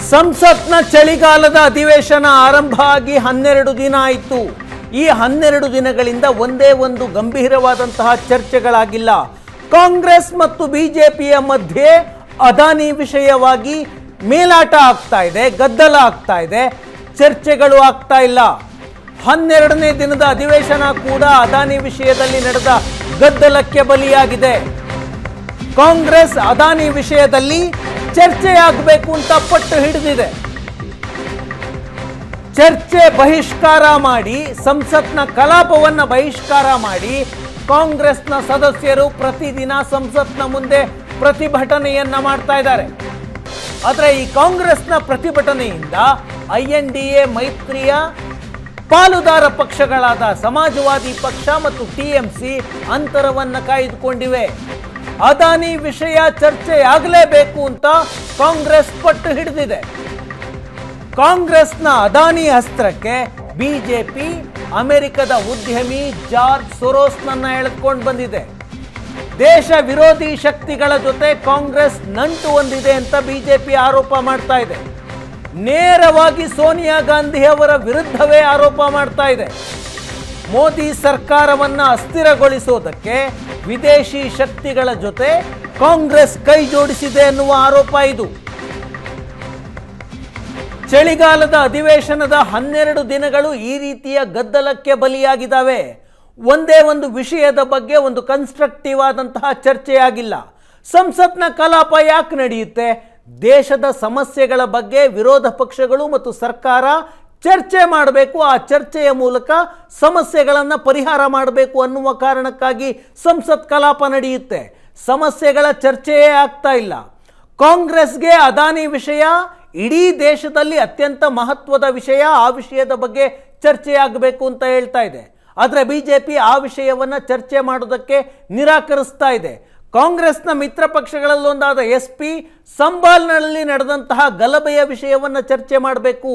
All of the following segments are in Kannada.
ಸಂಸತ್ನ ಚಳಿಗಾಲದ ಅಧಿವೇಶನ ಆರಂಭ ಆಗಿ 12 ದಿನ ಆಯಿತು. ಈ 12 ದಿನಗಳಿಂದ ಒಂದೇ ಒಂದು ಗಂಭೀರವಾದಂತಹ ಚರ್ಚೆಗಳಾಗಿಲ್ಲ. ಕಾಂಗ್ರೆಸ್ ಮತ್ತು ಬಿಜೆಪಿಯ ಮಧ್ಯೆ ಅದಾನಿ ವಿಷಯವಾಗಿ ಮೇಲಾಟ ಆಗ್ತಾ ಇದೆ, ಗದ್ದಲ ಆಗ್ತಾ ಇದೆ, ಚರ್ಚೆಗಳು ಆಗ್ತಾ ಇಲ್ಲ. 12ನೇ ದಿನದ ಅಧಿವೇಶನ ಕೂಡ ಅದಾನಿ ವಿಷಯದಲ್ಲಿ ನಡೆದ ಗದ್ದಲಕ್ಕೆ ಬಲಿಯಾಗಿದೆ. ಕಾಂಗ್ರೆಸ್ ಅದಾನಿ ವಿಷಯದಲ್ಲಿ ಚರ್ಚೆಯಾಗಬೇಕು ಅಂತ ಪಟ್ಟು ಹಿಡಿದಿದೆ. ಚರ್ಚೆ ಬಹಿಷ್ಕಾರ ಮಾಡಿ, ಸಂಸತ್ನ ಕಲಾಪವನ್ನು ಬಹಿಷ್ಕಾರ ಮಾಡಿ ಕಾಂಗ್ರೆಸ್ನ ಸದಸ್ಯರು ಪ್ರತಿದಿನ ಸಂಸತ್ನ ಮುಂದೆ ಪ್ರತಿಭಟನೆಯನ್ನ ಮಾಡ್ತಾ ಇದ್ದಾರೆ. ಆದರೆ ಈ ಕಾಂಗ್ರೆಸ್ನ ಪ್ರತಿಭಟನೆಯಿಂದ INDA ಮೈತ್ರಿಯ ಪಾಲುದಾರ ಪಕ್ಷಗಳಾದ ಸಮಾಜವಾದಿ ಪಕ್ಷ ಮತ್ತು TMC ಅಂತರವನ್ನು ಕಾಯ್ದುಕೊಂಡಿವೆ. ಅದಾನಿ ವಿಷಯ ಚರ್ಚೆಯಾಗಲೇಬೇಕು ಅಂತ ಕಾಂಗ್ರೆಸ್ ಪಟ್ಟು ಹಿಡಿದಿದೆ. ಕಾಂಗ್ರೆಸ್ನ ಅದಾನಿ ಅಸ್ತ್ರಕ್ಕೆ ಬಿಜೆಪಿ ಅಮೆರಿಕದ ಉದ್ಯಮಿ ಜಾರ್ಜ್ ಸೊರೋಸ್ನನ್ನ ಎಳೆದುಕೊಂಡು ಬಂದಿದೆ. ದೇಶ ವಿರೋಧಿ ಶಕ್ತಿಗಳ ಜೊತೆ ಕಾಂಗ್ರೆಸ್ ನಂಟು ಹೊಂದಿದೆ ಅಂತ ಬಿಜೆಪಿ ಆರೋಪ ಮಾಡ್ತಾ ಇದೆ. ನೇರವಾಗಿ ಸೋನಿಯಾ ಗಾಂಧಿ ಅವರ ವಿರುದ್ಧವೇ ಆರೋಪ ಮಾಡ್ತಾ ಇದೆ. ಮೋದಿ ಸರ್ಕಾರವನ್ನು ಅಸ್ಥಿರಗೊಳಿಸೋದಕ್ಕೆ ವಿದೇಶಿ ಶಕ್ತಿಗಳ ಜೊತೆ ಕಾಂಗ್ರೆಸ್ ಕೈ ಜೋಡಿಸಿದೆ ಎನ್ನುವ ಆರೋಪ ಇದು. ಚಳಿಗಾಲದ ಅಧಿವೇಶನದ 12 ದಿನಗಳು ಈ ರೀತಿಯ ಗದ್ದಲಕ್ಕೆ ಬಲಿಯಾಗಿದ್ದಾವೆ. ಒಂದೇ ಒಂದು ವಿಷಯದ ಬಗ್ಗೆ ಒಂದು ಕನ್ಸ್ಟ್ರಕ್ಟಿವ್ ಆದಂತಹ ಚರ್ಚೆಯಾಗಿಲ್ಲ. ಸಂಸತ್ನ ಕಲಾಪ ಯಾಕೆ ನಡೆಯುತ್ತೆ? ದೇಶದ ಸಮಸ್ಯೆಗಳ ಬಗ್ಗೆ ವಿರೋಧ ಪಕ್ಷಗಳು ಮತ್ತು ಸರ್ಕಾರ ಚರ್ಚೆ ಮಾಡಬೇಕು, ಆ ಚರ್ಚೆಯ ಮೂಲಕ ಸಮಸ್ಯೆಗಳನ್ನು ಪರಿಹಾರ ಮಾಡಬೇಕು ಅನ್ನುವ ಕಾರಣಕ್ಕಾಗಿ ಸಂಸತ್ ಕಲಾಪ ನಡೆಯುತ್ತೆ. ಸಮಸ್ಯೆಗಳ ಚರ್ಚೆಯೇ ಆಗ್ತಾ ಇಲ್ಲ. ಕಾಂಗ್ರೆಸ್ಗೆ ಅದಾನಿ ವಿಷಯ ಇಡೀ ದೇಶದಲ್ಲಿ ಅತ್ಯಂತ ಮಹತ್ವದ ವಿಷಯ, ಆ ವಿಷಯದ ಬಗ್ಗೆ ಚರ್ಚೆಯಾಗಬೇಕು ಅಂತ ಹೇಳ್ತಾ ಇದೆ. ಆದರೆ ಬಿಜೆಪಿ ಆ ವಿಷಯವನ್ನು ಚರ್ಚೆ ಮಾಡೋದಕ್ಕೆ ನಿರಾಕರಿಸ್ತಾ ಇದೆ. ಕಾಂಗ್ರೆಸ್ನ ಮಿತ್ರ ಪಕ್ಷಗಳಲ್ಲೊಂದಾದ SP ಸಂಬಾಲ್ನಲ್ಲಿ ನಡೆದಂತಹ ಗಲಭೆಯ ವಿಷಯವನ್ನು ಚರ್ಚೆ ಮಾಡಬೇಕು,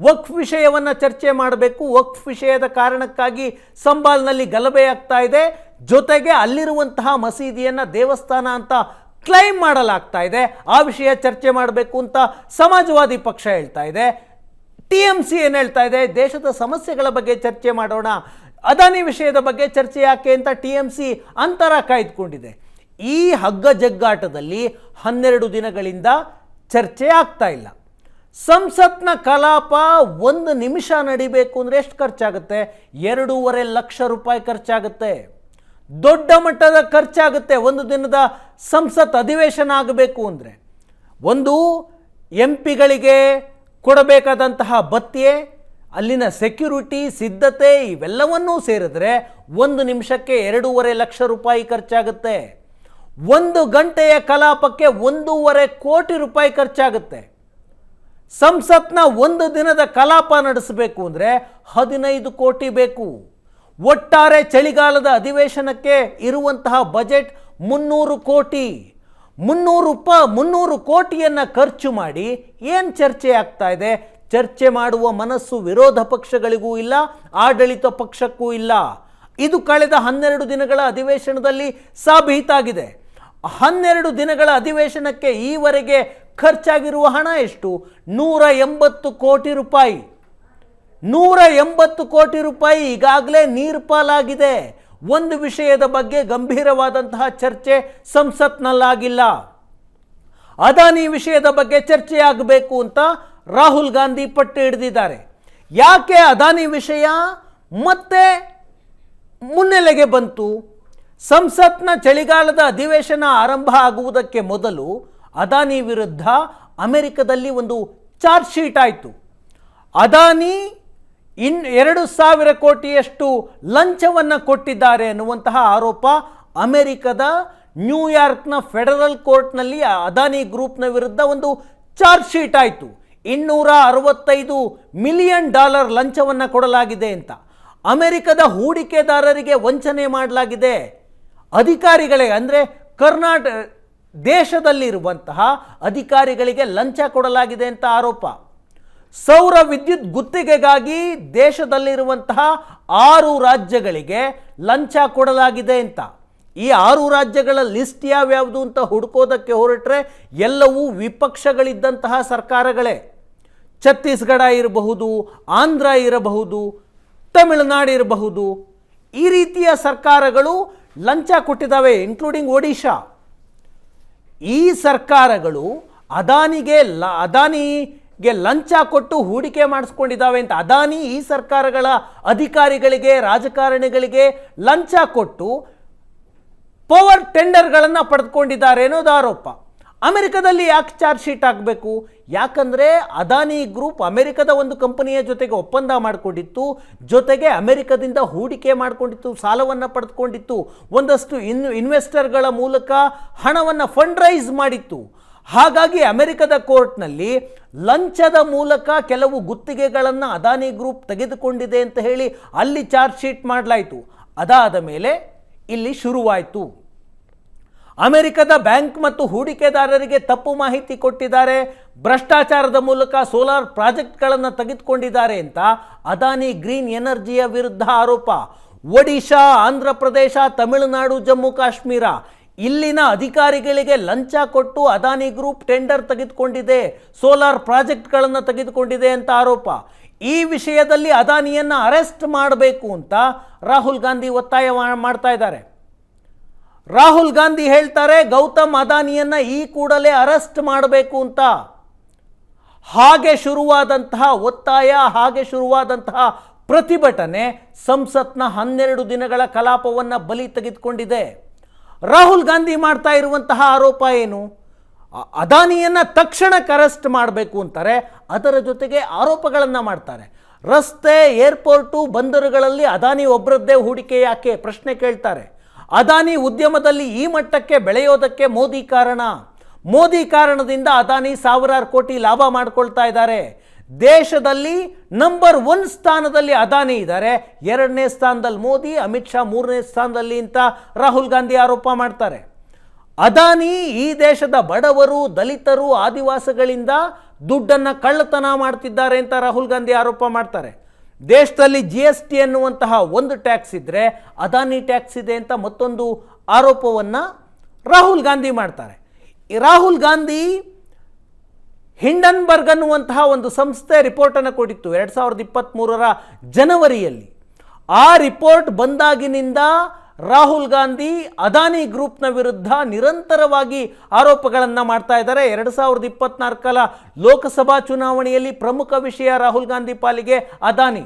ವಕ್ಫ್ ವಿಷಯವನ್ನು ಚರ್ಚೆ ಮಾಡಬೇಕು. ವಕ್ಫ್ ವಿಷಯದ ಕಾರಣಕ್ಕಾಗಿ ಸಂಬಾಲ್ನಲ್ಲಿ ಗಲಭೆ ಆಗ್ತಾ ಇದೆ. ಜೊತೆಗೆ ಅಲ್ಲಿರುವಂತಹ ಮಸೀದಿಯನ್ನು ದೇವಸ್ಥಾನ ಅಂತ ಕ್ಲೈಮ್ ಮಾಡಲಾಗ್ತಾ ಇದೆ. ಆ ವಿಷಯ ಚರ್ಚೆ ಮಾಡಬೇಕು ಅಂತ ಸಮಾಜವಾದಿ ಪಕ್ಷ ಹೇಳ್ತಾ ಇದೆ. TMC ಏನು ಹೇಳ್ತಾ ಇದೆ? ದೇಶದ ಸಮಸ್ಯೆಗಳ ಬಗ್ಗೆ ಚರ್ಚೆ ಮಾಡೋಣ, ಅದಾನಿ ವಿಷಯದ ಬಗ್ಗೆ ಚರ್ಚೆ ಯಾಕೆ ಅಂತ TMC ಅಂತರ ಕಾಯ್ದುಕೊಂಡಿದೆ. ಈ ಹಗ್ಗ ಜಗ್ಗಾಟದಲ್ಲಿ 12 ದಿನಗಳಿಂದ ಚರ್ಚೆ ಆಗ್ತಾ ಇಲ್ಲ. ಸಂಸತ್ನ ಕಲಾಪ 1 ನಿಮಿಷ ನಡಿಬೇಕು ಅಂದರೆ ಎಷ್ಟು ಖರ್ಚಾಗುತ್ತೆ? 2.5 ಲಕ್ಷ ರೂಪಾಯಿ ಖರ್ಚಾಗುತ್ತೆ. ದೊಡ್ಡ ಮಟ್ಟದ ಖರ್ಚಾಗುತ್ತೆ ಒಂದು ದಿನದ ಸಂಸತ್ ಅಧಿವೇಶನ ಆಗಬೇಕು ಅಂದರೆ. ಒಂದು MP ಗಳಿಗೆ ಕೊಡಬೇಕಾದಂತಹ ಭತ್ಯೆ, ಅಲ್ಲಿನ ಸೆಕ್ಯೂರಿಟಿ, ಸಿದ್ಧತೆ ಇವೆಲ್ಲವನ್ನೂ ಸೇರಿದ್ರೆ 1 ನಿಮಿಷಕ್ಕೆ 2.5 ಲಕ್ಷ ರೂಪಾಯಿ ಖರ್ಚಾಗುತ್ತೆ. 1 ಗಂಟೆಯ ಕಲಾಪಕ್ಕೆ 1.5 ಕೋಟಿ ರೂಪಾಯಿ ಖರ್ಚಾಗುತ್ತೆ. ಸಂಸತ್ನ 1 ದಿನದ ಕಲಾಪ ನಡೆಸಬೇಕು ಅಂದರೆ 15 ಕೋಟಿ ಬೇಕು. ಒಟ್ಟಾರೆ ಚಳಿಗಾಲದ ಅಧಿವೇಶನಕ್ಕೆ ಇರುವಂತಹ ಬಜೆಟ್ 300 ಕೋಟಿ. 300 ಕೋಟಿಯನ್ನು ಖರ್ಚು ಮಾಡಿ ಏನು ಚರ್ಚೆ ಆಗ್ತಾ ಇದೆ? ಚರ್ಚೆ ಮಾಡುವ ಮನಸ್ಸು ವಿರೋಧ ಪಕ್ಷಗಳಿಗೂ ಇಲ್ಲ, ಆಡಳಿತ ಪಕ್ಷಕ್ಕೂ ಇಲ್ಲ. ಇದು ಕಳೆದ 12 ದಿನಗಳ ಅಧಿವೇಶನದಲ್ಲಿ ಸಾಬೀತಾಗಿದೆ. 12 ದಿನಗಳ ಅಧಿವೇಶನಕ್ಕೆ ಈವರೆಗೆ ಖರ್ಚಾಗಿರುವ ಹಣ ಎಷ್ಟು? 180 ಕೋಟಿ ರೂಪಾಯಿ. 180 ಕೋಟಿ ರೂಪಾಯಿ ಈಗಾಗಲೇ ನೀರು ಪಾಲಾಗಿದೆ. ಒಂದು ವಿಷಯದ ಬಗ್ಗೆ ಗಂಭೀರವಾದಂತಹ ಚರ್ಚೆ ಸಂಸತ್ನಲ್ಲಾಗಿಲ್ಲ. ಅದಾನಿ ವಿಷಯದ ಬಗ್ಗೆ ಚರ್ಚೆಯಾಗಬೇಕು ಅಂತ ರಾಹುಲ್ ಗಾಂಧಿ ಪಟ್ಟು ಹಿಡಿದಿದ್ದಾರೆ. ಯಾಕೆ ಅದಾನಿ ವಿಷಯ ಮತ್ತೆ ಮುನ್ನೆಲೆಗೆ ಬಂತು? ಸಂಸತ್ನ ಚಳಿಗಾಲದ ಅಧಿವೇಶನ ಆರಂಭ ಆಗುವುದಕ್ಕೆ ಮೊದಲು ಅದಾನಿ ವಿರುದ್ಧ ಅಮೆರಿಕದಲ್ಲಿ ಒಂದು ಚಾರ್ಜ್ ಶೀಟ್ ಆಯಿತು. ಅದಾನಿ 2,000 ಕೋಟಿಯಷ್ಟು ಲಂಚವನ್ನು ಕೊಟ್ಟಿದ್ದಾರೆ ಅನ್ನುವಂತಹ ಆರೋಪ ಅಮೆರಿಕದ ನ್ಯೂಯಾರ್ಕ್ನ ಫೆಡರಲ್ ಕೋರ್ಟ್ನಲ್ಲಿ ಅದಾನಿ ಗ್ರೂಪ್ನ ವಿರುದ್ಧ ಒಂದು ಚಾರ್ಜ್ ಶೀಟ್ ಆಯಿತು. $265 ಮಿಲಿಯನ್ ಲಂಚವನ್ನು ಕೊಡಲಾಗಿದೆ ಅಂತ. ಅಮೆರಿಕದ ಹೂಡಿಕೆದಾರರಿಗೆ ವಂಚನೆ ಮಾಡಲಾಗಿದೆ. ಅಧಿಕಾರಿಗಳೇ ಅಂದರೆ ದೇಶದಲ್ಲಿರುವಂತಹ ಅಧಿಕಾರಿಗಳಿಗೆ ಲಂಚ ಕೊಡಲಾಗಿದೆ ಅಂತ ಆರೋಪ. ಸೌರ ವಿದ್ಯುತ್ ಗುತ್ತಿಗೆಗಾಗಿ ದೇಶದಲ್ಲಿರುವಂತಹ 6 ರಾಜ್ಯಗಳಿಗೆ ಲಂಚ ಕೊಡಲಾಗಿದೆ ಅಂತ. ಈ 6 ರಾಜ್ಯಗಳ ಲಿಸ್ಟ್ ಯಾವ್ಯಾವುದು ಅಂತ ಹುಡುಕೋದಕ್ಕೆ ಹೊರಟ್ರೆ ಎಲ್ಲವೂ ವಿಪಕ್ಷಗಳಿದ್ದಂತಹ ಸರ್ಕಾರಗಳೇ. ಛತ್ತೀಸ್ಗಢ ಇರಬಹುದು, ಆಂಧ್ರ ಇರಬಹುದು, ತಮಿಳುನಾಡು ಇರಬಹುದು, ಈ ರೀತಿಯ ಸರ್ಕಾರಗಳು ಲಂಚ ಕೊಟ್ಟಿದ್ದಾವೆ, ಇನ್ಕ್ಲೂಡಿಂಗ್ ಒಡಿಶಾ. ಈ ಸರ್ಕಾರಗಳು ಅದಾನಿಗೆ ಲಂಚ ಕೊಟ್ಟು ಹೂಡಿಕೆ ಮಾಡಿಸ್ಕೊಂಡಿದ್ದಾವೆ ಅಂತ. ಅದಾನಿ ಈ ಸರ್ಕಾರಗಳ ಅಧಿಕಾರಿಗಳಿಗೆ, ರಾಜಕಾರಣಿಗಳಿಗೆ ಲಂಚ ಕೊಟ್ಟು ಪವರ್ ಟೆಂಡರ್ಗಳನ್ನು ಪಡೆದುಕೊಂಡಿದ್ದಾರೆ ಅನ್ನೋದು ಆರೋಪ. ಅಮೆರಿಕದಲ್ಲಿ ಯಾಕೆ ಚಾರ್ಜ್ ಶೀಟ್ ಆಗಬೇಕು? ಯಾಕಂದರೆ ಅದಾನಿ ಗ್ರೂಪ್ ಅಮೆರಿಕದ ಒಂದು ಕಂಪನಿಯ ಜೊತೆಗೆ ಒಪ್ಪಂದ ಮಾಡಿಕೊಂಡಿತ್ತು, ಜೊತೆಗೆ ಅಮೆರಿಕದಿಂದ ಹೂಡಿಕೆ ಮಾಡಿಕೊಂಡಿತ್ತು, ಸಾಲವನ್ನು ಪಡೆದುಕೊಂಡಿತ್ತು, ಒಂದಷ್ಟು ಇನ್ವೆಸ್ಟರ್ಗಳ ಮೂಲಕ ಹಣವನ್ನು ಫಂಡ್ ರೈಸ್ ಮಾಡಿತ್ತು. ಹಾಗಾಗಿ ಅಮೆರಿಕದ ಕೋರ್ಟ್ನಲ್ಲಿ ಲಂಚದ ಮೂಲಕ ಕೆಲವು ಗುತ್ತಿಗೆಗಳನ್ನು ಅದಾನಿ ಗ್ರೂಪ್ ತೆಗೆದುಕೊಂಡಿದೆ ಅಂತ ಹೇಳಿ ಅಲ್ಲಿ ಚಾರ್ಜ್ ಶೀಟ್ ಮಾಡಲಾಯಿತು. ಅದಾದ ಮೇಲೆ ಇಲ್ಲಿ ಶುರುವಾಯಿತು. ಅಮೆರಿಕದ ಬ್ಯಾಂಕ್ ಮತ್ತು ಹೂಡಿಕೆದಾರರಿಗೆ ತಪ್ಪು ಮಾಹಿತಿ ಕೊಟ್ಟಿದ್ದಾರೆ, ಭ್ರಷ್ಟಾಚಾರದ ಮೂಲಕ ಸೋಲಾರ್ ಪ್ರಾಜೆಕ್ಟ್ಗಳನ್ನು ತೆಗೆದುಕೊಂಡಿದ್ದಾರೆ ಅಂತ ಅದಾನಿ ಗ್ರೀನ್ ಎನರ್ಜಿಯ ವಿರುದ್ಧ ಆರೋಪ. ಒಡಿಶಾ, ಆಂಧ್ರ ಪ್ರದೇಶ, ತಮಿಳುನಾಡು, ಜಮ್ಮು ಕಾಶ್ಮೀರ ಇಲ್ಲಿನ ಅಧಿಕಾರಿಗಳಿಗೆ ಲಂಚ ಕೊಟ್ಟು ಅದಾನಿ ಗ್ರೂಪ್ ಟೆಂಡರ್ ತೆಗೆದುಕೊಂಡಿದೆ, ಸೋಲಾರ್ ಪ್ರಾಜೆಕ್ಟ್ಗಳನ್ನು ತೆಗೆದುಕೊಂಡಿದೆ ಅಂತ ಆರೋಪ. ಈ ವಿಷಯದಲ್ಲಿ ಅದಾನಿಯನ್ನು ಅರೆಸ್ಟ್ ಮಾಡಬೇಕು ಅಂತ ರಾಹುಲ್ ಗಾಂಧಿ ಒತ್ತಾಯ ಮಾಡ್ತಾ ಇದ್ದಾರೆ. ರಾಹುಲ್ ಗಾಂಧಿ ಹೇಳ್ತಾರೆ ಗೌತಮ್ ಅದಾನಿಯನ್ನು ಈ ಕೂಡಲೇ ಅರೆಸ್ಟ್ ಮಾಡಬೇಕು ಅಂತ. ಹಾಗೆ ಶುರುವಾದಂತಹ ಒತ್ತಾಯ, ಹಾಗೆ ಶುರುವಾದಂತಹ ಪ್ರತಿಭಟನೆ ಸಂಸತ್ನ 12 ದಿನಗಳ ಕಲಾಪವನ್ನು ಬಲಿ ತೆಗೆದುಕೊಂಡಿದೆ. ರಾಹುಲ್ ಗಾಂಧಿ ಮಾಡ್ತಾ ಇರುವಂತಹ ಆರೋಪ ಏನು? ಅದಾನಿಯನ್ನು ತಕ್ಷಣಕ್ಕೆ ಅರೆಸ್ಟ್ ಮಾಡಬೇಕು ಅಂತಾರೆ, ಅದರ ಜೊತೆಗೆ ಆರೋಪಗಳನ್ನು ಮಾಡ್ತಾರೆ. ರಸ್ತೆ, ಏರ್ಪೋರ್ಟು, ಬಂದರುಗಳಲ್ಲಿ ಅದಾನಿ ಒಬ್ಬರದ್ದೇ ಹೂಡಿಕೆ ಯಾಕೆ ಪ್ರಶ್ನೆ ಕೇಳ್ತಾರೆ. ಅದಾನಿ ಉದ್ಯಮದಲ್ಲಿ ಈ ಮಟ್ಟಕ್ಕೆ ಬೆಳೆಯೋದಕ್ಕೆ ಮೋದಿ ಕಾರಣ. ಮೋದಿ ಕಾರಣದಿಂದ ಅದಾನಿ ಸಾವಿರಾರು ಕೋಟಿ ಲಾಭ ಮಾಡ್ಕೊಳ್ತಾ ಇದ್ದಾರೆ. ದೇಶದಲ್ಲಿ ನಂಬರ್ 1 ಸ್ಥಾನದಲ್ಲಿ ಅದಾನಿ ಇದ್ದಾರೆ, 2ನೇ ಸ್ಥಾನದಲ್ಲಿ ಮೋದಿ, ಅಮಿತ್ ಶಾ 3ನೇ ಸ್ಥಾನದಲ್ಲಿ ಅಂತ ರಾಹುಲ್ ಗಾಂಧಿ ಆರೋಪ ಮಾಡ್ತಾರೆ. ಅದಾನಿ ಈ ದೇಶದ ಬಡವರು, ದಲಿತರು, ಆದಿವಾಸಿಗಳಿಂದ ದುಡ್ಡನ್ನು ಕಳ್ಳತನ ಮಾಡ್ತಿದ್ದಾರೆ ಅಂತ ರಾಹುಲ್ ಗಾಂಧಿ ಆರೋಪ ಮಾಡ್ತಾರೆ. ದೇಶದಲ್ಲಿ GST ಎನ್ನುವಂತಹ ಒಂದು ಟ್ಯಾಕ್ಸ್ ಇದ್ದರೆ ಅದಾನಿ ಟ್ಯಾಕ್ಸ್ ಇದೆ ಅಂತ ಮತ್ತೊಂದು ಆರೋಪವನ್ನು ರಾಹುಲ್ ಗಾಂಧಿ ಮಾಡ್ತಾರೆ. ಈ ರಾಹುಲ್ ಗಾಂಧಿ ಹಿಂಡನ್ಬರ್ಗ್ ಅನ್ನುವಂತಹ ಒಂದು ಸಂಸ್ಥೆ ರಿಪೋರ್ಟನ್ನು ಕೊಟ್ಟಿತ್ತು 2023ರ ಜನವರಿಯಲ್ಲಿ. ಆ ರಿಪೋರ್ಟ್ ಬಂದಾಗಿನಿಂದ ರಾಹುಲ್ ಗಾಂಧಿ ಅದಾನಿ ಗ್ರೂಪ್ನ ವಿರುದ್ಧ ನಿರಂತರವಾಗಿ ಆರೋಪಗಳನ್ನು ಮಾಡ್ತಾ ಇದ್ದಾರೆ. 2024ರ ಲೋಕಸಭಾ ಚುನಾವಣೆಯಲ್ಲಿ ಪ್ರಮುಖ ವಿಷಯ ರಾಹುಲ್ ಗಾಂಧಿ ಪಾಲಿಗೆ ಅದಾನಿ.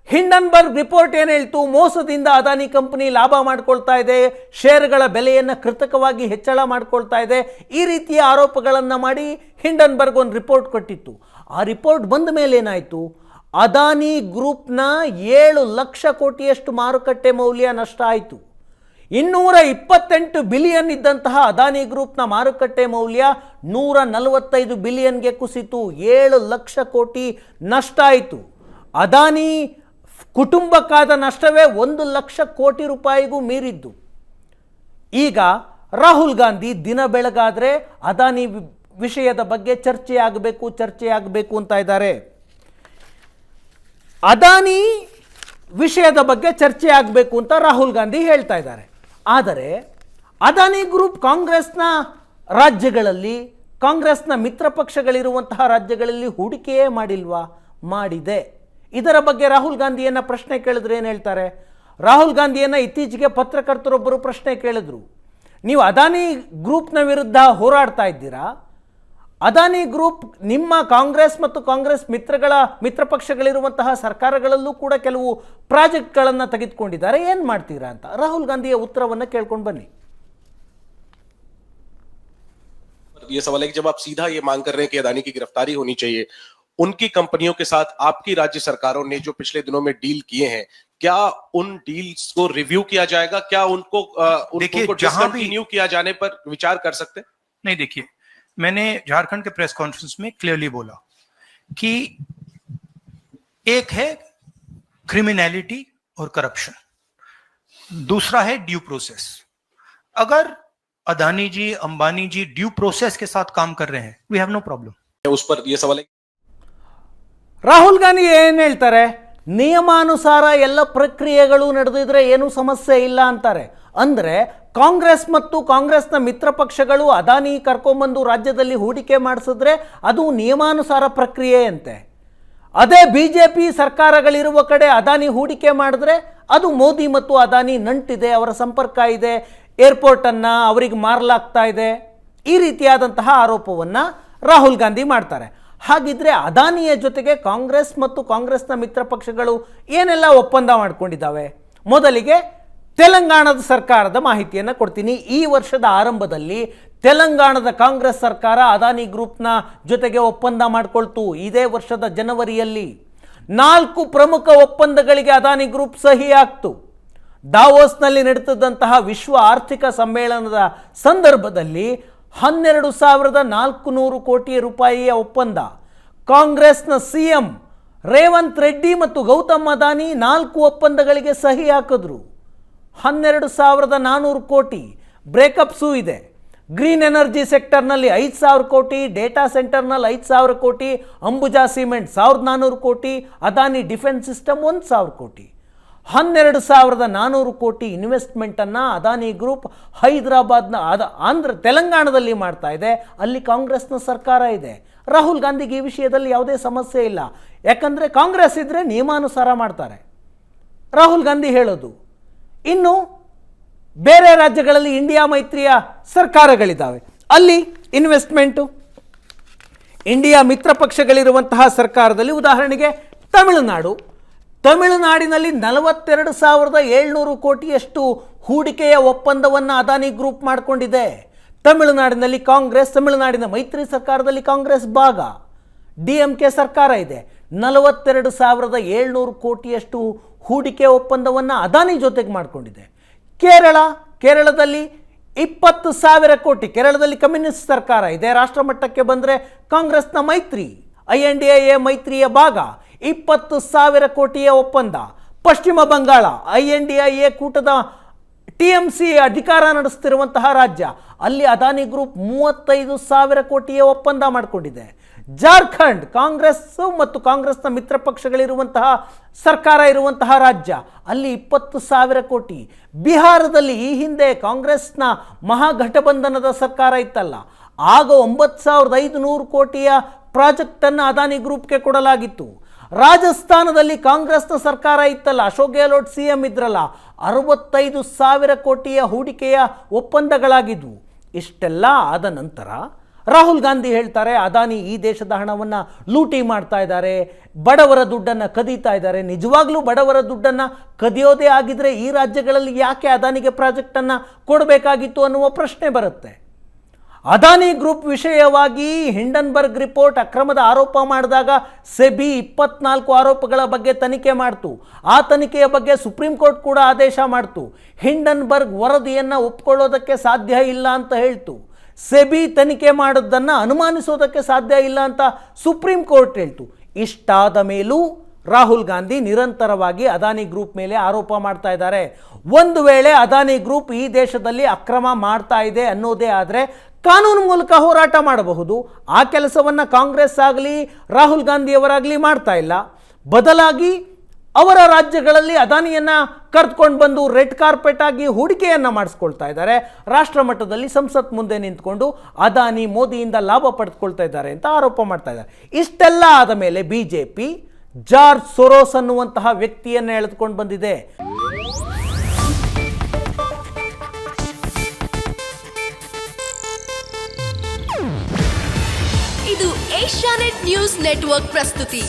ಹಿಂಡನ್ಬರ್ಗ್ ರಿಪೋರ್ಟ್ ಏನು ಹೇಳ್ತು? ಮೋಸದಿಂದ ಅದಾನಿ ಕಂಪನಿ ಲಾಭ ಮಾಡ್ಕೊಳ್ತಾ ಇದೆ, ಶೇರ್ಗಳ ಬೆಲೆಯನ್ನು ಕೃತಕವಾಗಿ ಹೆಚ್ಚಳ ಮಾಡ್ಕೊಳ್ತಾ ಇದೆ, ಈ ರೀತಿಯ ಆರೋಪಗಳನ್ನು ಮಾಡಿ ಹಿಂಡನ್ಬರ್ಗ್ ಒಂದು ರಿಪೋರ್ಟ್ ಕೊಟ್ಟಿತ್ತು. ಆ ರಿಪೋರ್ಟ್ ಬಂದ ಮೇಲೆ ಏನಾಯಿತು? ಅದಾನಿ ಗ್ರೂಪ್ನ 7 ಲಕ್ಷ ಕೋಟಿಯಷ್ಟು ಮಾರುಕಟ್ಟೆ ಮೌಲ್ಯ ನಷ್ಟ ಆಯಿತು. 228 ಬಿಲಿಯನ್ ಇದ್ದಂತಹ ಅದಾನಿ ಗ್ರೂಪ್ನ ಮಾರುಕಟ್ಟೆ ಮೌಲ್ಯ 145 ಬಿಲಿಯನ್ಗೆ ಕುಸಿತು. 7 ಲಕ್ಷ ಕೋಟಿ ನಷ್ಟ ಆಯಿತು. ಅದಾನಿ ಕುಟುಂಬಕ್ಕಾದ ನಷ್ಟವೇ 1 ಲಕ್ಷ ಕೋಟಿ ರೂಪಾಯಿಗೂ ಮೀರಿದ್ದು. ಈಗ ರಾಹುಲ್ ಗಾಂಧಿ ದಿನ ಬೆಳಗಾದರೆ ಅದಾನಿ ವಿಷಯದ ಬಗ್ಗೆ ಚರ್ಚೆ ಆಗಬೇಕು ಅಂತ ಇದ್ದಾರೆ. ಅದಾನಿ ವಿಷಯದ ಬಗ್ಗೆ ಚರ್ಚೆ ಆಗಬೇಕು ಅಂತ ರಾಹುಲ್ ಗಾಂಧಿ ಹೇಳ್ತಾ ಇದ್ದಾರೆ. ಆದರೆ ಅದಾನಿ ಗ್ರೂಪ್ ಕಾಂಗ್ರೆಸ್ನ ರಾಜ್ಯಗಳಲ್ಲಿ, ಕಾಂಗ್ರೆಸ್ನ ಮಿತ್ರ ಪಕ್ಷಗಳಿರುವಂತಹ ರಾಜ್ಯಗಳಲ್ಲಿ ಹೂಡಿಕೆಯೇ ಮಾಡಿಲ್ವಾ? ಮಾಡಿದೆ. ಇದರ ಬಗ್ಗೆ ರಾಹುಲ್ ಗಾಂಧಿಯನ್ನು ಪ್ರಶ್ನೆ ಕೇಳಿದ್ರೆ ಏನು ಹೇಳ್ತಾರೆ? ರಾಹುಲ್ ಗಾಂಧಿಯನ್ನು ಇತ್ತೀಚೆಗೆ ಪತ್ರಕರ್ತರೊಬ್ಬರು ಪ್ರಶ್ನೆ ಕೇಳಿದ್ರು, ನೀವು ಅದಾನಿ ಗ್ರೂಪ್ನ ವಿರುದ್ಧ ಹೋರಾಡ್ತಾ ಇದ್ದೀರಾ, ಅದಾನಿ ಗ್ರೂಪ್ ನಿಮ್ಮ ಕಾಂಗ್ರೆಸ್ ಮತ್ತು ಕಾಂಗ್ರೆಸ್ ಮಿತ್ರ ಪಕ್ಷಗಳಿರುವಂತಹ ಸರ್ಕಾರಗಳಲ್ಲೂ ಕೂಡ ಕೆಲವು ಪ್ರಾಜೆಕ್ಟ್ಗಳನ್ನು ತೆಗೆದುಕೊಂಡಿದ್ದಾರೆ, ಏನು ಮಾಡ್ತೀರಾ ಅಂತ ರಾಹುಲ್ ಗಾಂಧಿಯ ಉತ್ತರವನ್ನು ಕೇಳ್ಕೊಂಡು ಬನ್ನಿ. ये सवाल है कि जब आप सीधा ये मांग कर रहे हैं कि अदानी की गिरफ्तारी होनी चाहिए, उनकी कंपनियों के साथ आपकी राज्य सरकारों ने जो पिछले दिनों में डील किए हैं, क्या उन डील्स को रिव्यू किया जाएगा? क्या उनको डिसकंटिन्यू किया जाने पर विचार कर सकते हैं? नहीं, देखिए, मैंने झारखंड के प्रेस कॉन्फ्रेंस में क्लियरली बोला कि एक है क्रिमिनलिटी और करप्शन, दूसरा है ड्यू प्रोसेस. अगर अदानी जी, अंबानी जी ड्यू प्रोसेस के साथ काम कर रहे हैं, वी हैव नो प्रॉब्लम. उस पर यह सवाल है. ರಾಹುಲ್ ಗಾಂಧಿ ಏನು ಹೇಳ್ತಾರೆ? ನಿಯಮಾನುಸಾರ ಎಲ್ಲ ಪ್ರಕ್ರಿಯೆಗಳು ನಡೆದಿದ್ರೆ ಏನೂ ಸಮಸ್ಯೆ ಇಲ್ಲ ಅಂತಾರೆ. ಅಂದರೆ ಕಾಂಗ್ರೆಸ್ ಮತ್ತು ಕಾಂಗ್ರೆಸ್ನ ಮಿತ್ರ ಪಕ್ಷಗಳು ಅದಾನಿ ಕರ್ಕೊಂಬಂದು ರಾಜ್ಯದಲ್ಲಿ ಹೂಡಿಕೆ ಮಾಡಿಸಿದ್ರೆ ಅದು ನಿಯಮಾನುಸಾರ ಪ್ರಕ್ರಿಯೆಯಂತೆ. ಅದೇ BJP ಸರ್ಕಾರಗಳಿರುವ ಕಡೆ ಅದಾನಿ ಹೂಡಿಕೆ ಮಾಡಿದ್ರೆ ಅದು ಮೋದಿ ಮತ್ತು ಅದಾನಿ ನಂಟಿದೆ, ಅವರ ಸಂಪರ್ಕ ಇದೆ, ಏರ್ಪೋರ್ಟನ್ನು ಅವರಿಗೆ ಮಾರಲಾಗ್ತಾ ಇದೆ, ಈ ರೀತಿಯಾದಂತಹ ಆರೋಪವನ್ನು ರಾಹುಲ್ ಗಾಂಧಿ ಮಾಡ್ತಾರೆ. ಹಾಗಿದ್ರೆ ಅದಾನಿಯ ಜೊತೆಗೆ ಕಾಂಗ್ರೆಸ್ ಮತ್ತು ಕಾಂಗ್ರೆಸ್ನ ಮಿತ್ರ ಪಕ್ಷಗಳು ಏನೆಲ್ಲ ಒಪ್ಪಂದ ಮಾಡ್ಕೊಂಡಿದ್ದಾವೆ? ಮೊದಲಿಗೆ ತೆಲಂಗಾಣದ ಸರ್ಕಾರದ ಮಾಹಿತಿಯನ್ನು ಕೊಡ್ತೀನಿ. ಈ ವರ್ಷದ ಆರಂಭದಲ್ಲಿ ತೆಲಂಗಾಣದ ಕಾಂಗ್ರೆಸ್ ಸರ್ಕಾರ ಅದಾನಿ ಗ್ರೂಪ್ನ ಜೊತೆಗೆ ಒಪ್ಪಂದ ಮಾಡಿಕೊಳ್ತು. ಇದೇ ವರ್ಷದ ಜನವರಿಯಲ್ಲಿ 4 ಪ್ರಮುಖ ಒಪ್ಪಂದಗಳಿಗೆ ಅದಾನಿ ಗ್ರೂಪ್ ಸಹಿ ಆಗ್ತು. ದಾವೋಸ್ನಲ್ಲಿ ನಡೆದಿದ್ದಂತಹ ವಿಶ್ವ ಆರ್ಥಿಕ ಸಮ್ಮೇಳನದ ಸಂದರ್ಭದಲ್ಲಿ 12,400 ಕೋಟಿ ರೂಪಾಯಿಯ ಒಪ್ಪಂದ. ಕಾಂಗ್ರೆಸ್ನ CM ರೇವಂತ್ ರೆಡ್ಡಿ ಮತ್ತು ಗೌತಮ್ ಅದಾನಿ 4 ಒಪ್ಪಂದಗಳಿಗೆ ಸಹಿ ಹಾಕಿದ್ರು. 12,400 ಕೋಟಿ ಬ್ರೇಕಪ್ಸೂ ಇದೆ. ಗ್ರೀನ್ ಎನರ್ಜಿ ಸೆಕ್ಟರ್ನಲ್ಲಿ 5,000 ಕೋಟಿ, ಡೇಟಾ ಸೆಂಟರ್ನಲ್ಲಿ 5,000 ಕೋಟಿ, ಅಂಬುಜಾ ಸಿಮೆಂಟ್ 1,400 ಕೋಟಿ, ಅದಾನಿ ಡಿಫೆನ್ಸ್ ಸಿಸ್ಟಮ್ 1,000 ಕೋಟಿ. 12,400 ಕೋಟಿ ಇನ್ವೆಸ್ಟ್ಮೆಂಟನ್ನು ಅದಾನಿ ಗ್ರೂಪ್ ಹೈದರಾಬಾದ್ನ ತೆಲಂಗಾಣದಲ್ಲಿ ಮಾಡ್ತಾ ಇದೆ. ಅಲ್ಲಿ ಕಾಂಗ್ರೆಸ್ನ ಸರ್ಕಾರ ಇದೆ. ರಾಹುಲ್ ಗಾಂಧಿಗೆ ಈ ವಿಷಯದಲ್ಲಿ ಯಾವುದೇ ಸಮಸ್ಯೆ ಇಲ್ಲ, ಯಾಕಂದರೆ ಕಾಂಗ್ರೆಸ್ ಇದ್ದರೆ ನಿಯಮಾನುಸಾರ ಮಾಡ್ತಾರೆ, ರಾಹುಲ್ ಗಾಂಧಿ ಹೇಳೋದು. ಇನ್ನು ಬೇರೆ ರಾಜ್ಯಗಳಲ್ಲಿ ಇಂಡಿಯಾ ಮೈತ್ರಿಯ ಸರ್ಕಾರಗಳಿದ್ದಾವೆ, ಅಲ್ಲಿ ಇನ್ವೆಸ್ಟ್ಮೆಂಟು ಇಂಡಿಯಾ ಮಿತ್ರ ಪಕ್ಷಗಳಿರುವಂತಹ ಸರ್ಕಾರದಲ್ಲಿ ಉದಾಹರಣೆಗೆ ತಮಿಳುನಾಡಿನಲ್ಲಿ 42,700 ಕೋಟಿಯಷ್ಟು ಹೂಡಿಕೆಯ ಒಪ್ಪಂದವನ್ನು ಅದಾನಿ ಗ್ರೂಪ್ ಮಾಡಿಕೊಂಡಿದೆ. ತಮಿಳುನಾಡಿನಲ್ಲಿ ಕಾಂಗ್ರೆಸ್, ತಮಿಳುನಾಡಿನ ಮೈತ್ರಿ ಸರ್ಕಾರದಲ್ಲಿ ಕಾಂಗ್ರೆಸ್ ಭಾಗ, DMK ಸರ್ಕಾರ ಇದೆ. 42,700 ಕೋಟಿಯಷ್ಟು ಹೂಡಿಕೆ ಒಪ್ಪಂದವನ್ನು ಅದಾನಿ ಜೊತೆಗೆ ಮಾಡಿಕೊಂಡಿದೆ. ಕೇರಳದಲ್ಲಿ 20,000 ಕೋಟಿ, ಕೇರಳದಲ್ಲಿ ಕಮ್ಯುನಿಸ್ಟ್ ಸರ್ಕಾರ ಇದೆ. ರಾಷ್ಟ್ರ ಮಟ್ಟಕ್ಕೆ ಬಂದರೆ ಕಾಂಗ್ರೆಸ್ನ ಮೈತ್ರಿ INDIA ಮೈತ್ರಿಯ ಭಾಗ, 20,000 ಕೋಟಿಯ ಒಪ್ಪಂದ. ಪಶ್ಚಿಮ ಬಂಗಾಳ INDIA ಕೂಟದ TMC ಅಧಿಕಾರ ನಡೆಸ್ತಿರುವಂತಹ ರಾಜ್ಯ, ಅಲ್ಲಿ ಅದಾನಿ ಗ್ರೂಪ್ 35,000 ಕೋಟಿಯ ಒಪ್ಪಂದ ಮಾಡಿಕೊಂಡಿದೆ. ಜಾರ್ಖಂಡ್ ಕಾಂಗ್ರೆಸ್ ಮತ್ತು ಕಾಂಗ್ರೆಸ್ನ ಮಿತ್ರ ಪಕ್ಷಗಳಿರುವಂತಹ ಸರ್ಕಾರ ಇರುವಂತಹ ರಾಜ್ಯ, ಅಲ್ಲಿ 20,000 ಕೋಟಿ. ಬಿಹಾರದಲ್ಲಿ ಈ ಹಿಂದೆ ಕಾಂಗ್ರೆಸ್ನ ಮಹಾಗಠಬಂಧನದ ಸರ್ಕಾರ ಇತ್ತಲ್ಲ, ಆಗ 9,500 ಕೋಟಿಯ ಪ್ರಾಜೆಕ್ಟನ್ನು ಅದಾನಿ ಗ್ರೂಪ್ಗೆ ಕೊಡಲಾಗಿತ್ತು. ರಾಜಸ್ಥಾನದಲ್ಲಿ ಕಾಂಗ್ರೆಸ್ನ ಸರ್ಕಾರ ಇತ್ತಲ್ಲ, ಅಶೋಕ್ ಗೆಹ್ಲೋಟ್ CM ಇದ್ರಲ್ಲ, 65,000 ಕೋಟಿಯ ಹೂಡಿಕೆಯ ಒಪ್ಪಂದಗಳಾಗಿದ್ವು. ಇಷ್ಟೆಲ್ಲ ಆದ ನಂತರ ರಾಹುಲ್ ಗಾಂಧಿ ಹೇಳ್ತಾರೆ ಅದಾನಿ ಈ ದೇಶದ ಹಣವನ್ನು ಲೂಟಿ ಮಾಡ್ತಾ ಇದ್ದಾರೆ, ಬಡವರ ದುಡ್ಡನ್ನು ಕದೀತಾ ಇದ್ದಾರೆ. ನಿಜವಾಗ್ಲೂ ಬಡವರ ದುಡ್ಡನ್ನು ಕದಿಯೋದೇ ಆಗಿದ್ರೆ ಈ ರಾಜ್ಯಗಳಲ್ಲಿ ಯಾಕೆ ಅದಾನಿಗೆ ಪ್ರಾಜೆಕ್ಟನ್ನು ಕೊಡಬೇಕಾಗಿತ್ತು ಅನ್ನುವ ಪ್ರಶ್ನೆ ಬರುತ್ತೆ. ಅದಾನಿ ಗ್ರೂಪ್ ವಿಷಯವಾಗಿ ಹಿಂಡನ್ಬರ್ಗ್ ರಿಪೋರ್ಟ್ ಅಕ್ರಮದ ಆರೋಪ ಮಾಡಿದಾಗ ಸೆಬಿ 24 ಆರೋಪಗಳ ಬಗ್ಗೆ ತನಿಖೆ ಮಾಡ್ತು. ಆ ತನಿಖೆಯ ಬಗ್ಗೆ ಸುಪ್ರೀಂ ಕೋರ್ಟ್ ಕೂಡ ಆದೇಶ ಮಾಡ್ತು. ಹಿಂಡನ್ಬರ್ಗ್ ವರದಿಯನ್ನು ಒಪ್ಕೊಳ್ಳೋದಕ್ಕೆ ಸಾಧ್ಯ ಇಲ್ಲ ಅಂತ ಹೇಳ್ತು. ಸೆಬಿ ತನಿಖೆ ಮಾಡೋದನ್ನು ಅನುಮಾನಿಸೋದಕ್ಕೆ ಸಾಧ್ಯ ಇಲ್ಲ ಅಂತ ಸುಪ್ರೀಂ ಕೋರ್ಟ್ ಹೇಳ್ತು. ಇಷ್ಟಾದ ಮೇಲೂ ರಾಹುಲ್ ಗಾಂಧಿ ನಿರಂತರವಾಗಿ ಅದಾನಿ ಗ್ರೂಪ್ ಮೇಲೆ ಆರೋಪ ಮಾಡ್ತಾ ಇದ್ದಾರೆ. ಒಂದು ವೇಳೆ ಅದಾನಿ ಗ್ರೂಪ್ ಈ ದೇಶದಲ್ಲಿ ಅಕ್ರಮ ಮಾಡ್ತಾ ಇದೆ ಅನ್ನೋದೇ ಆದರೆ ಕಾನೂನು ಮೂಲಕ ಹೋರಾಟ ಮಾಡಬಹುದು. ಆ ಕೆಲಸವನ್ನು ಕಾಂಗ್ರೆಸ್ ಆಗಲಿ ರಾಹುಲ್ ಗಾಂಧಿಯವರಾಗಲಿ ಮಾಡ್ತಾ ಇಲ್ಲ. ಬದಲಾಗಿ ಅವರ ರಾಜ್ಯಗಳಲ್ಲಿ ಅದಾನಿಯನ್ನು ಕರೆದುಕೊಂಡು ಬಂದು ರೆಡ್ ಕಾರ್ಪೆಟ್ ಆಗಿ ಹೂಡಿಕೆಯನ್ನು ಮಾಡಿಸ್ಕೊಳ್ತಾ ಇದ್ದಾರೆ. ರಾಷ್ಟ್ರ ಮಟ್ಟದಲ್ಲಿ ಸಂಸತ್ ಮುಂದೆ ನಿಂತ್ಕೊಂಡು ಅದಾನಿ ಮೋದಿಯಿಂದ ಲಾಭ ಪಡೆದುಕೊಳ್ತಾ ಇದ್ದಾರೆ ಅಂತ ಆರೋಪ ಮಾಡ್ತಾ ಇದ್ದಾರೆ. ಇಷ್ಟೆಲ್ಲ ಆದ ಮೇಲೆ BJP ಜಾರ್ಜ್ ಸೊರೋಸ್ ಅನ್ನುವಂತಹ ವ್ಯಕ್ತಿಯನ್ನು ಎಳೆದುಕೊಂಡು ಬಂದಿದೆ. ಇದು ಏಷ್ಯಾನೆಟ್ ನ್ಯೂಸ್ ನೆಟ್ವರ್ಕ್ ಪ್ರಸ್ತುತಿ.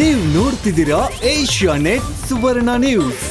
ನೀವು ನೋಡ್ತಿದ್ದೀರಾ ಏಷ್ಯಾನೆಟ್ ಸುವರ್ಣ ನ್ಯೂಸ್.